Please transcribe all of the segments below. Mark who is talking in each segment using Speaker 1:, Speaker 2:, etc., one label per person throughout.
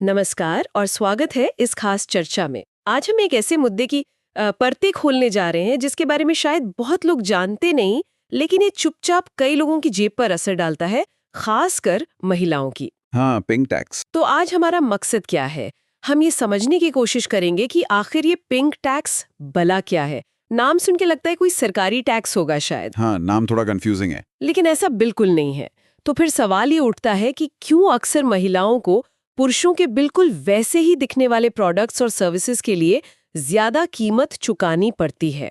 Speaker 1: नमस्कार और स्वागत है इस खास चर्चा में। आज हम एक ऐसे मुद्दे की परतें खोलने जा रहे हैं जिसके बारे में शायद बहुत लोग जानते नहीं, लेकिन ये चुपचाप कई लोगों की जेब पर असर डालता है, खासकर महिलाओं की।
Speaker 2: हाँ, पिंक टैक्स।
Speaker 1: तो आज हमारा मकसद क्या है? हम ये समझने की कोशिश करेंगे कि आखिर ये पिंक टैक्स भला क्या है। नाम सुन के लगता है कोई सरकारी टैक्स होगा शायद,
Speaker 2: हाँ, नाम थोड़ा कंफ्यूजिंग है।
Speaker 1: लेकिन ऐसा बिल्कुल नहीं है। तो फिर सवाल ये उठता है कि क्यों अक्सर महिलाओं को पुरुषों के बिल्कुल वैसे ही दिखने वाले प्रोडक्ट्स और सर्विसेज के लिए ज्यादा कीमत चुकानी पड़ती है।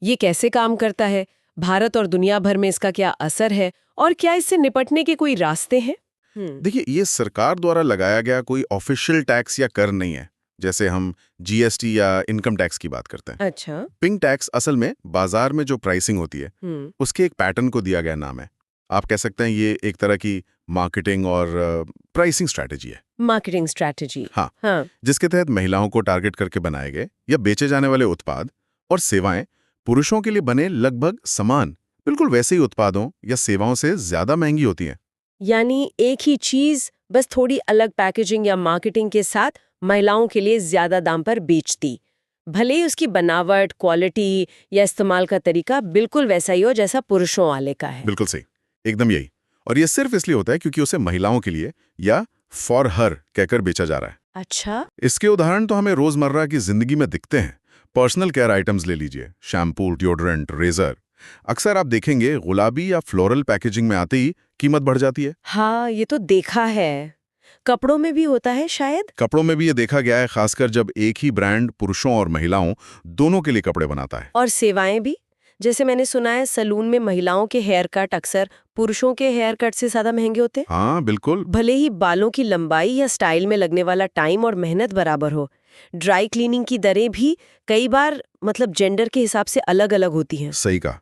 Speaker 1: ये कैसे काम करता है, भारत और दुनिया भर में इसका क्या असर है और क्या इससे निपटने के कोई रास्ते हैं?
Speaker 3: देखिए, ये सरकार द्वारा लगाया गया कोई ऑफिशियल टैक्स या कर नहीं है, जैसे हम जीएसटी या इनकम टैक्स की बात करते हैं।
Speaker 1: अच्छा।
Speaker 3: पिंक टैक्स असल में बाजार में जो प्राइसिंग होती है उसके एक पैटर्न को दिया गया नाम है। आप कह सकते हैं ये एक तरह की मार्केटिंग और प्राइसिंग स्ट्रैटेजी है।
Speaker 1: Marketing strategy.
Speaker 3: हाँ, जिसके तहत महिलाओं को टारगेट करके बनाए गए या बेचे जाने वाले उत्पाद और सेवाएं पुरुषों के लिए बने लगभग समान, बिल्कुल वैसे ही उत्पादों या सेवाओं से ज्यादा महंगी होती हैं।
Speaker 1: यानी एक ही चीज बस थोड़ी अलग पैकेजिंग या मार्केटिंग के साथ महिलाओं के लिए ज्यादा दाम पर बेचती, भले ही उसकी बनावट, क्वालिटी या इस्तेमाल का तरीका बिल्कुल वैसा ही हो जैसा पुरुषों वाले का है।
Speaker 3: बिल्कुल सही, एकदम यही। और ये सिर्फ इसलिए होता है क्योंकि उसे महिलाओं के लिए या फॉर हर कहकर बेचा जा रहा है।
Speaker 1: अच्छा।
Speaker 3: इसके उदाहरण तो हमें रोजमर्रा की जिंदगी में दिखते हैं। पर्सनल केयर आइटम्स ले लीजिए, शैम्पू, डिओड्रेंट, रेजर। अक्सर आप देखेंगे गुलाबी या फ्लोरल पैकेजिंग में आते ही कीमत बढ़ जाती है।
Speaker 1: हाँ, ये तो देखा है। कपड़ों में भी होता है शायद।
Speaker 3: कपड़ों में भी ये देखा गया है, खासकर जब एक ही ब्रांड पुरुषों और महिलाओं दोनों के लिए कपड़े बनाता है।
Speaker 1: और सेवाएं भी, जैसे मैंने सुना है सैलून में महिलाओं के हेयर कट अक्सर पुरुषों के हेयर कट से ज्यादा महंगे होते हैं।
Speaker 3: हाँ, बिल्कुल।
Speaker 1: भले ही बालों की लंबाई या स्टाइल में लगने वाला टाइम और मेहनत बराबर हो, ड्राई क्लीनिंग की दरें भी कई बार जेंडर के हिसाब से अलग अलग होती हैं।
Speaker 3: सही कहा।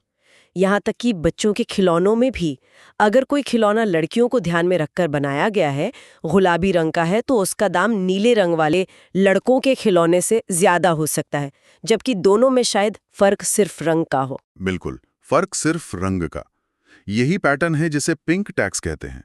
Speaker 1: यहाँ तक कि बच्चों के खिलौनों में भी, अगर कोई खिलौना लड़कियों को ध्यान में रखकर बनाया गया है, गुलाबी रंग का है, तो उसका दाम नीले रंग वाले लड़कों के खिलौने से ज्यादा हो सकता है, जबकि दोनों में शायद फर्क सिर्फ रंग का हो।
Speaker 3: बिल्कुल, फर्क सिर्फ रंग का। यही पैटर्न है जिसे पिंक टैक्स कहते हैं।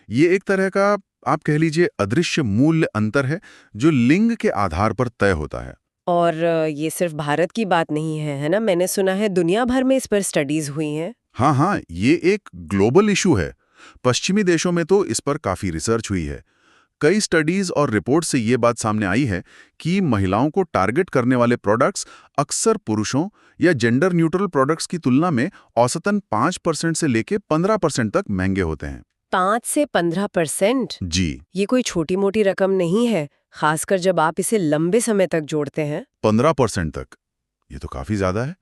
Speaker 3: ये एक तरह का, आप कह लीजिए, अदृश्य मूल्य अंतर है जो लिंग के आधार पर तय होता है।
Speaker 1: और ये सिर्फ भारत की बात नहीं है ना? मैंने सुना है दुनिया भर में इस पर स्टडीज हुई हैं।
Speaker 3: हाँ, ये एक ग्लोबल इशू है। पश्चिमी देशों में तो इस पर काफी रिसर्च हुई है। कई स्टडीज और रिपोर्ट से ये बात सामने आई है कि महिलाओं को टारगेट करने वाले प्रोडक्ट्स अक्सर पुरुषों या जेंडर न्यूट्रल प्रोडक्ट्स की तुलना में औसतन 5% से लेके 15% तक महंगे होते हैं।
Speaker 1: 5 से 15%?
Speaker 3: जी।
Speaker 1: ये कोई छोटी मोटी रकम नहीं है, खासकर जब आप इसे लंबे समय तक जोड़ते हैं।
Speaker 3: 15% तक, ये तो काफी ज्यादा है।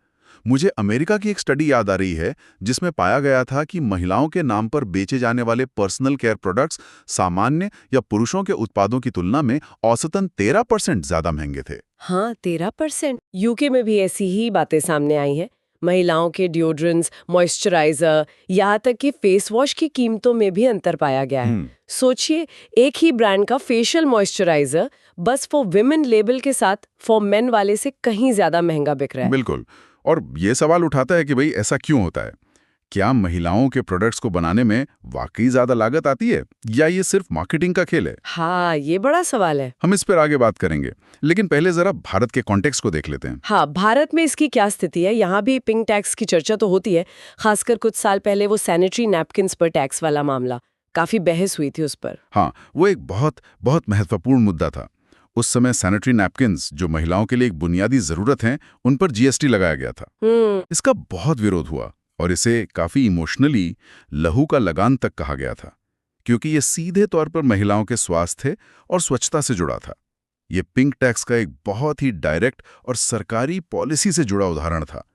Speaker 3: मुझे अमेरिका की एक स्टडी याद आ रही है जिसमें पाया गया था कि महिलाओं के नाम पर बेचे जाने वाले पर्सनल केयर प्रोडक्ट्स सामान्य या पुरुषों के उत्पादों की तुलना में औसतन 13% ज्यादा महंगे थे।
Speaker 1: हाँ, 13%। यूके में भी ऐसी ही बातें सामने आई हैं। महिलाओं के डिओड्रेंट्स, मॉइस्चराइजर, यहाँ तक कि फेस वॉश की कीमतों में भी अंतर पाया गया है। सोचिए, एक ही ब्रांड का फेशियल मॉइस्चराइजर बस फॉर विमेन लेबल के साथ फॉर मेन वाले से कहीं ज्यादा महंगा बिक रहा है।
Speaker 3: बिल्कुल। और ये सवाल उठाता है कि भाई ऐसा क्यों होता है? क्या महिलाओं के प्रोडक्ट्स को बनाने में वाकई ज्यादा लागत आती है या ये सिर्फ मार्केटिंग का खेल है?
Speaker 1: हाँ, ये बड़ा सवाल है।
Speaker 3: हम इस पर आगे बात करेंगे, लेकिन पहले जरा भारत के कॉन्टेक्स्ट को देख लेते हैं।
Speaker 1: हाँ, भारत में इसकी क्या स्थिति है? यहाँ भी पिंक टैक्स की चर्चा तो होती है, खासकर कुछ साल पहले वो सैनिटरी नैपकिन्स पर टैक्स वाला मामला, काफी बहस हुई थी उस पर।
Speaker 3: हाँ, वो एक बहुत बहुत महत्वपूर्ण मुद्दा था। उस समय सैनिटरी नैपकिन्स, जो महिलाओं के लिए एक बुनियादी जरूरत है, उन पर जीएसटी लगाया गया था। इसका बहुत विरोध हुआ और इसे काफी इमोशनली लहू का लगान तक कहा गया था, क्योंकि ये सीधे तौर पर महिलाओं के स्वास्थ्य और स्वच्छता से जुड़ा था। ये पिंक टैक्स का एक बहुत ही डायरेक्ट और सरकारी पॉलिसी से जुड़ा उदाहरण था।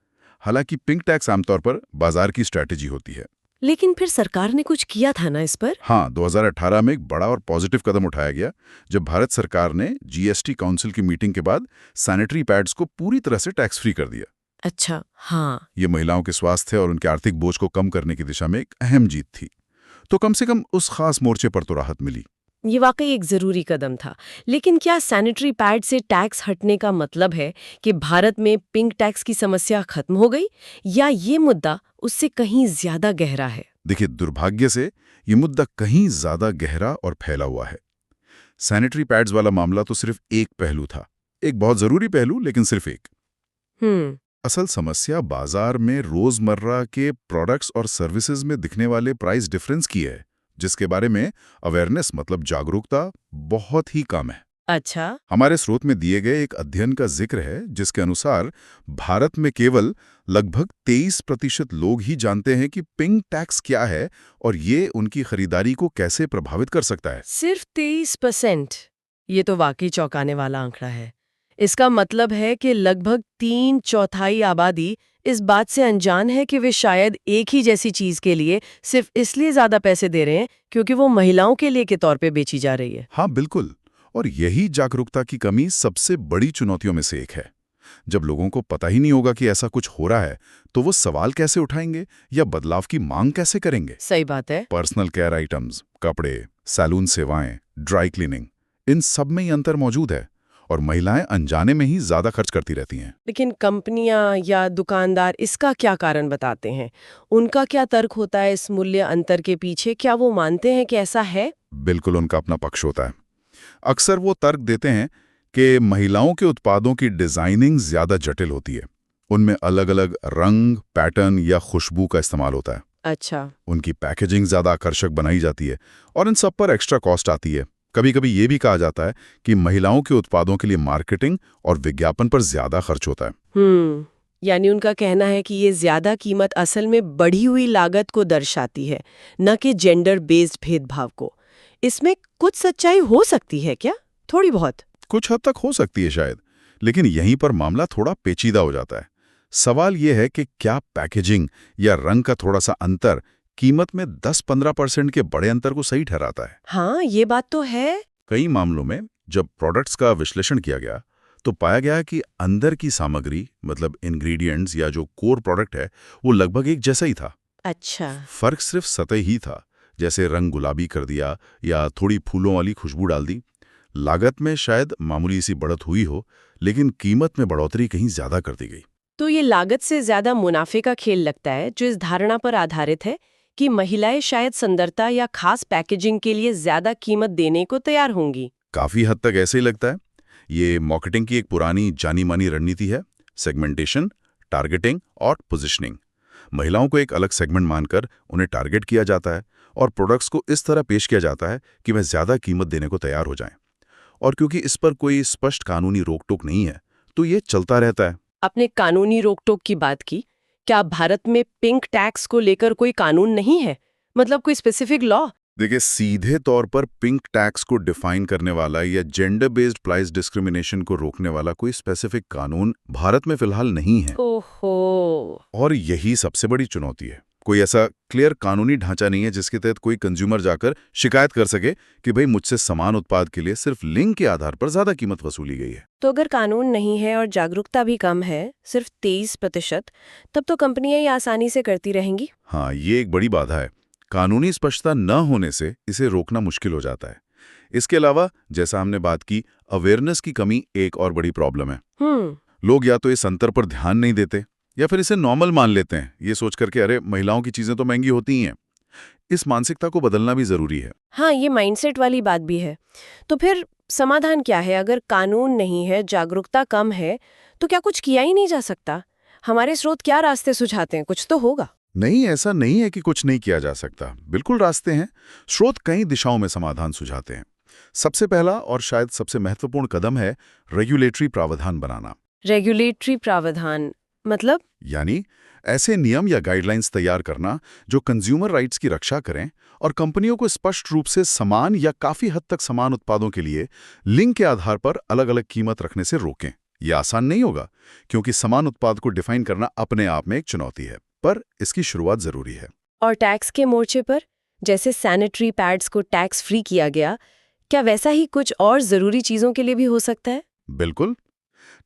Speaker 3: हालांकि पिंक टैक्स आमतौर पर बाजार की स्ट्रैटेजी होती है।
Speaker 1: लेकिन फिर सरकार ने कुछ किया था ना इस पर?
Speaker 3: हाँ, 2018 में एक बड़ा और पॉजिटिव कदम उठाया गया जब भारत सरकार ने जीएसटी काउंसिल की मीटिंग के बाद सैनिटरी पैड्स को पूरी तरह से टैक्स फ्री कर दिया।
Speaker 1: अच्छा, हाँ।
Speaker 3: ये महिलाओं के स्वास्थ्य और उनके आर्थिक बोझ को कम करने की दिशा में एक अहम जीत थी। तो कम से कम उस खास मोर्चे पर तो राहत मिली।
Speaker 1: ये वाकई एक जरूरी कदम था। लेकिन क्या सैनिटरी पैड से टैक्स हटने का मतलब है कि भारत में पिंक टैक्स की समस्या खत्म हो गई, या ये मुद्दा उससे कहीं ज्यादा गहरा है?
Speaker 3: देखिए, दुर्भाग्य से ये मुद्दा कहीं ज्यादा गहरा और फैला हुआ है। सैनिटरी पैड्स वाला मामला तो सिर्फ एक पहलू था, एक बहुत जरूरी पहलू, लेकिन सिर्फ एक। असल समस्या बाजार में रोजमर्रा के प्रोडक्ट्स और सर्विसेज में दिखने वाले प्राइस डिफरेंस की है, जिसके बारे में अवेयरनेस मतलब जागरूकता बहुत ही कम है।
Speaker 1: अच्छा।
Speaker 3: हमारे स्रोत में दिए गए एक अध्ययन का जिक्र है जिसके अनुसार भारत में केवल लगभग 23% लोग ही जानते हैं कि पिंक टैक्स क्या है और ये उनकी खरीदारी को कैसे प्रभावित कर सकता है।
Speaker 1: सिर्फ 23%। ये तो वाकई चौंकाने वाला आंकड़ा है। इसका मतलब है कि लगभग 3/4 आबादी इस बात से अनजान है कि वे शायद एक ही जैसी चीज के लिए सिर्फ इसलिए ज्यादा पैसे दे रहे हैं क्योंकि वो महिलाओं के लिए के तौर पे बेची जा रही है।
Speaker 3: हाँ बिल्कुल, और यही जागरूकता की कमी सबसे बड़ी चुनौतियों में से एक है। जब लोगों को पता ही नहीं होगा कि ऐसा कुछ हो रहा है तो वो सवाल कैसे उठाएंगे या बदलाव की मांग कैसे करेंगे।
Speaker 1: सही बात है।
Speaker 3: पर्सनल केयर आइटम्स, कपड़े, सैलून सेवाएं, ड्राई क्लीनिंग, इन सब में ही अंतर मौजूद है और महिलाएं अनजाने में ही ज्यादा खर्च करती रहती हैं।
Speaker 1: लेकिन कंपनियां या दुकानदार इसका क्या कारण बताते हैं? उनका क्या तर्क होता है इस मूल्य अंतर के पीछे? क्या वो मानते हैं कि ऐसा है?
Speaker 3: बिल्कुल उनका अपना पक्ष होता है। अक्सर वो तर्क देते हैं कि महिलाओं के उत्पादों की डिजाइनिंग ज्यादा जटिल होती है, उनमें अलग अलग रंग, पैटर्न या खुशबू का इस्तेमाल होता है।
Speaker 1: अच्छा।
Speaker 3: उनकी पैकेजिंग ज्यादा आकर्षक बनाई जाती है और इन सब पर एक्स्ट्रा कॉस्ट आती है। कभी कभी ये भी कहा जाता है कि महिलाओं के उत्पादों के लिए मार्केटिंग और विज्ञापन पर ज्यादा खर्च होता है।
Speaker 1: यानी उनका कहना है कि ये ज्यादा कीमत असल में बढ़ी हुई लागत को दर्शाती है, न कि जेंडर बेस्ड भेदभाव को। इसमें कुछ सच्चाई हो सकती है क्या? थोड़ी बहुत।
Speaker 3: कुछ हद तक हो सकती है शायद, लेकिन यहीं पर मामला थोड़ा पेचीदा हो जाता है। सवाल यह है कि क्या पैकेजिंग या रंग का थोड़ा सा अंतर कीमत में 10-15% के बड़े अंतर को सही ठहराता है।
Speaker 1: हाँ, ये बात तो है।
Speaker 3: कई मामलों में जब प्रोडक्ट्स का विश्लेषण किया गया तो पाया गया कि अंदर की सामग्री मतलब इंग्रेडिएंट्स या जो कोर प्रोडक्ट है वो लगभग एक जैसा ही था।
Speaker 1: अच्छा।
Speaker 3: फर्क सिर्फ सतह ही था, जैसे रंग गुलाबी कर दिया या थोड़ी फूलों वाली खुशबू डाल दी। लागत में शायद मामूली सी बढ़त हुई हो, लेकिन कीमत में बढ़ोतरी कहीं ज्यादा कर दी गई।
Speaker 1: तो ये लागत से ज्यादा मुनाफे का खेल लगता है, जो इस धारणा पर आधारित है कि महिलाएं शायद सुंदरता या खास पैकेजिंग के लिए ज्यादा कीमत देने को तैयार होंगी।
Speaker 3: काफी हद तक ऐसे ही लगता है। ये मार्केटिंग की एक पुरानी जानी मानी रणनीति है, सेगमेंटेशन, टारगेटिंग और पोजिशनिंग। महिलाओं को एक अलग सेगमेंट मानकर उन्हें टारगेट किया जाता है और प्रोडक्ट्स को इस तरह पेश किया जाता है कि वह ज्यादा कीमत देने को तैयार हो जाएं। और क्योंकि इस पर कोई स्पष्ट कानूनी रोक टोक नहीं है तो ये चलता रहता है।
Speaker 1: आपने कानूनी रोक टोक की बात की, क्या भारत में पिंक टैक्स को लेकर कोई कानून नहीं है? मतलब कोई स्पेसिफिक लॉ?
Speaker 3: देखिए, सीधे तौर पर पिंक टैक्स को डिफाइन करने वाला या जेंडर बेस्ड प्राइस डिस्क्रिमिनेशन को रोकने वाला कोई स्पेसिफिक कानून भारत में फिलहाल नहीं है।
Speaker 1: ओहो।
Speaker 3: और यही सबसे बड़ी चुनौती है। कोई ऐसा क्लियर कानूनी ढांचा नहीं है जिसके तहत कोई कंज्यूमर जाकर शिकायत कर सके कि भाई मुझसे समान उत्पाद के लिए सिर्फ लिंग के आधार पर ज्यादा कीमत वसूली गई है।
Speaker 1: तो अगर कानून नहीं है और जागरूकता भी कम है, सिर्फ 23%, तब तो कंपनियां ये आसानी से करती रहेंगी।
Speaker 3: हाँ, ये एक बड़ी बाधा है। कानूनी स्पष्टता न होने से इसे रोकना मुश्किल हो जाता है। इसके अलावा जैसा हमने बात की, अवेयरनेस की कमी एक और बड़ी प्रॉब्लम है। लोग या तो इस अंतर पर ध्यान नहीं देते या फिर इसे नॉर्मल मान लेते हैं, ये सोच करके अरे महिलाओं की चीजें तो महंगी होती ही हैं। इस मानसिकता को बदलना भी जरूरी है।
Speaker 1: हाँ, ये माइंडसेट वाली बात भी है। तो फिर समाधान क्या है? अगर कानून नहीं है, जागरूकता कम है, तो क्या कुछ किया ही नहीं जा सकता? हमारे स्रोत क्या रास्ते सुझाते हैं? कुछ तो होगा।
Speaker 3: नहीं, ऐसा नहीं है कि कुछ नहीं किया जा सकता। बिल्कुल रास्ते हैं। स्रोत कई दिशाओं में समाधान सुझाते हैं। सबसे पहला और शायद सबसे महत्वपूर्ण कदम है रेगुलेटरी प्रावधान बनाना।
Speaker 1: रेगुलेटरी प्रावधान मतलब?
Speaker 3: यानी ऐसे नियम या गाइडलाइंस तैयार करना जो कंज्यूमर राइट्स की रक्षा करें और कंपनियों को स्पष्ट रूप से समान या काफी हद तक समान उत्पादों के लिए लिंग के आधार पर अलग अलग कीमत रखने से रोकें। यह आसान नहीं होगा क्योंकि समान उत्पाद को डिफाइन करना अपने आप में एक चुनौती है, पर इसकी शुरुआत जरूरी है।
Speaker 1: और टैक्स के मोर्चे पर, जैसे सैनिटरी पैड्स को टैक्स फ्री किया गया, क्या वैसा ही कुछ और जरूरी चीजों के लिए भी हो सकता है?
Speaker 3: बिल्कुल।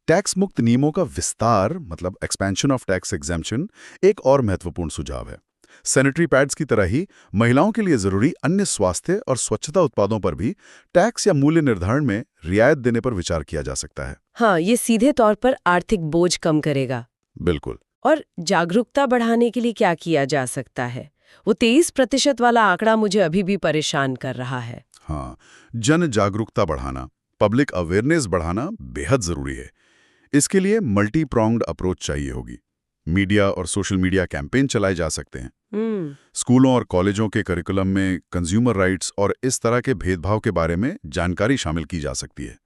Speaker 3: टैक्स मुक्त नियमों का विस्तार मतलब एक्सपेंशन ऑफ टैक्स एग्जेम्पशन एक और महत्वपूर्ण सुझाव है। सैनिटरी पैड्स की तरह ही महिलाओं के लिए जरूरी अन्य स्वास्थ्य और स्वच्छता उत्पादों पर भी टैक्स या मूल्य निर्धारण में रियायत देने पर विचार किया जा सकता है।
Speaker 1: हाँ, ये सीधे तौर पर आर्थिक बोझ कम करेगा।
Speaker 3: बिल्कुल।
Speaker 1: और जागरूकता बढ़ाने के लिए क्या किया जा सकता है? वो 23% वाला आंकड़ा मुझे अभी भी परेशान कर रहा है।
Speaker 3: हाँ, जन जागरूकता बढ़ाना, पब्लिक अवेयरनेस बढ़ाना बेहद जरूरी है। इसके लिए मल्टी प्रोंग्ड अप्रोच चाहिए होगी। मीडिया और सोशल मीडिया कैंपेन चलाए जा सकते हैं। स्कूलों और कॉलेजों के करिकुलम में कंज्यूमर राइट्स और इस तरह के भेदभाव के बारे में जानकारी शामिल की जा सकती है।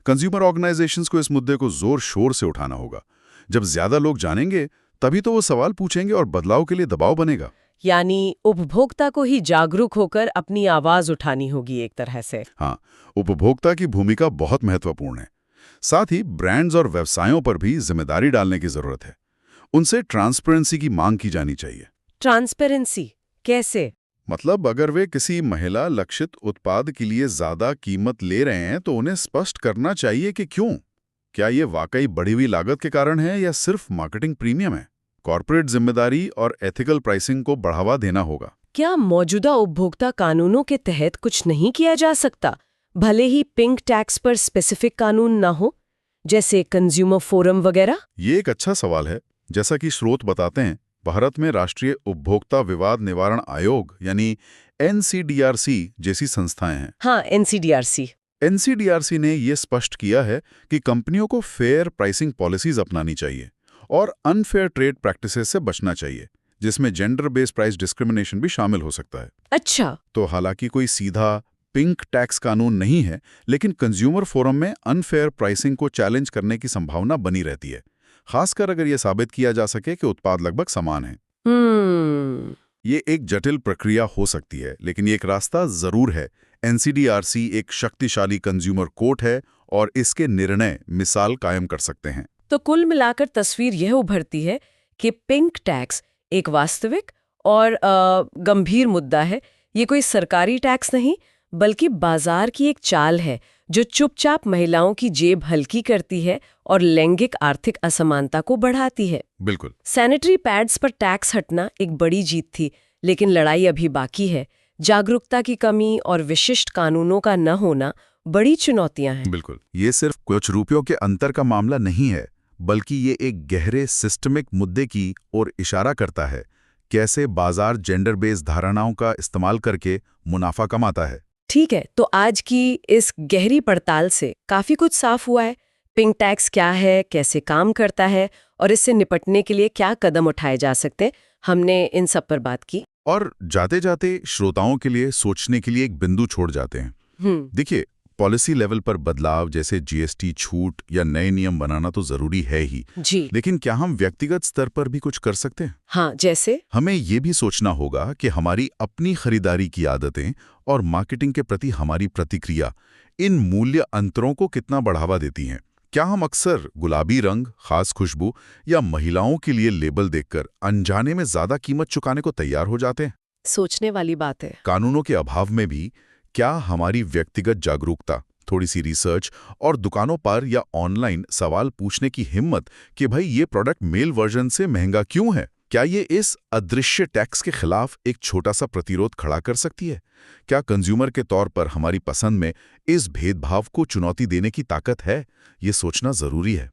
Speaker 3: कंज्यूमर ऑर्गेनाइजेशंस को इस मुद्दे को जोर शोर से उठाना होगा। जब ज्यादा लोग जानेंगे तभी तो वो सवाल पूछेंगे और बदलाव के लिए दबाव बनेगा।
Speaker 1: यानी उपभोक्ता को ही जागरूक होकर अपनी आवाज उठानी होगी एक तरह से।
Speaker 3: हाँ, उपभोक्ता की भूमिका बहुत महत्वपूर्ण है। साथ ही ब्रांड्स और व्यवसायों पर भी जिम्मेदारी डालने की जरूरत है। उनसे ट्रांसपेरेंसी की मांग की जानी चाहिए।
Speaker 1: ट्रांसपेरेंसी कैसे?
Speaker 3: मतलब अगर वे किसी महिला लक्षित उत्पाद के लिए ज्यादा कीमत ले रहे हैं तो उन्हें स्पष्ट करना चाहिए कि क्यों। क्या ये वाकई बढ़ी हुई लागत के कारण है या सिर्फ मार्केटिंग प्रीमियम है। कॉर्पोरेट जिम्मेदारी और एथिकल प्राइसिंग को बढ़ावा देना होगा।
Speaker 1: क्या मौजूदा उपभोक्ता कानूनों के तहत कुछ नहीं किया जा सकता, भले ही पिंक टैक्स पर स्पेसिफिक कानून ना हो, जैसे कंज्यूमर फोरम वगैरह?
Speaker 3: ये एक अच्छा सवाल है। जैसा कि स्रोत बताते हैं, भारत में राष्ट्रीय उपभोक्ता विवाद निवारण आयोग यानी NCDRC जैसी संस्थाएं हैं।
Speaker 1: हाँ, NCDRC।
Speaker 3: NCDRC ने ये स्पष्ट किया है कि कंपनियों को फेयर प्राइसिंग पॉलिसीज अपनानी चाहिए और अनफेयर ट्रेड प्रैक्टिसेस से बचना चाहिए, जिसमें जेंडर बेस्ड प्राइस डिस्क्रिमिनेशन भी शामिल हो सकता है।
Speaker 1: अच्छा।
Speaker 3: तो हालांकि कोई सीधा पिंक टैक्स कानून नहीं है, लेकिन कंज्यूमर फोरम में अनफेयर प्राइसिंग को चैलेंज करने की संभावना बनी रहती है, खासकर अगर यह साबित किया जा सके कि उत्पाद लगभग समान हैं। ये एक जटिल प्रक्रिया हो सकती है, लेकिन ये एक रास्ता जरूर है। NCDRC एक शक्तिशाली कंज्यूमर कोर्ट है और इसके निर्णय मिसाल कायम कर सकते हैं।
Speaker 1: तो कुल मिलाकर तस्वीर यह उभरती है कि पिंक टैक्स एक वास्तविक और गंभीर मुद्दा है। ये कोई सरकारी टैक्स नहीं, बल्कि बाजार की एक चाल है जो चुपचाप महिलाओं की जेब हल्की करती है और लैंगिक आर्थिक असमानता को बढ़ाती है।
Speaker 3: बिल्कुल।
Speaker 1: सैनिटरी पैड्स पर टैक्स हटना एक बड़ी जीत थी, लेकिन लड़ाई अभी बाकी है। जागरूकता की कमी और विशिष्ट कानूनों का न होना बड़ी चुनौतियां हैं।
Speaker 3: बिल्कुल। ये सिर्फ कुछ रुपयों के अंतर का मामला नहीं है, बल्कि ये एक गहरे सिस्टमिक मुद्दे की ओर इशारा करता है। कैसे बाजार जेंडर बेस्ड धारणाओं का इस्तेमाल करके मुनाफा कमाता है।
Speaker 1: ठीक है, तो आज की इस गहरी पड़ताल से काफी कुछ साफ हुआ है। पिंक टैक्स क्या है, कैसे काम करता है और इससे निपटने के लिए क्या कदम उठाए जा सकते हैं। हमने इन सब पर बात की
Speaker 3: और जाते जाते श्रोताओं के लिए सोचने के लिए एक बिंदु छोड़ जाते हैं। देखिए, पॉलिसी लेवल पर बदलाव जैसे GST छूट या नए नियम बनाना तो जरूरी है ही
Speaker 1: जी,
Speaker 3: लेकिन क्या हम व्यक्तिगत स्तर पर भी कुछ कर सकते हैं?
Speaker 1: हाँ, जैसे हमें
Speaker 3: ये भी सोचना होगा कि हमारी अपनी खरीदारी की आदतें और मार्केटिंग के प्रति हमारी प्रतिक्रिया इन मूल्य अंतरों को कितना बढ़ावा देती हैं। क्या हम अक्सर गुलाबी रंग, खास खुशबू या महिलाओं के लिए लेबल देखकर अनजाने में ज्यादा कीमत चुकाने को तैयार हो जाते हैं?
Speaker 1: सोचने वाली बात है।
Speaker 3: कानूनों के अभाव में भी क्या हमारी व्यक्तिगत जागरूकता, थोड़ी सी रिसर्च और दुकानों पर या ऑनलाइन सवाल पूछने की हिम्मत कि भाई ये प्रोडक्ट मेल वर्जन से महंगा क्यों है, क्या ये इस अदृश्य टैक्स के खिलाफ एक छोटा सा प्रतिरोध खड़ा कर सकती है? क्या कंज्यूमर के तौर पर हमारी पसंद में इस भेदभाव को चुनौती देने की ताकत है? ये सोचना जरूरी है।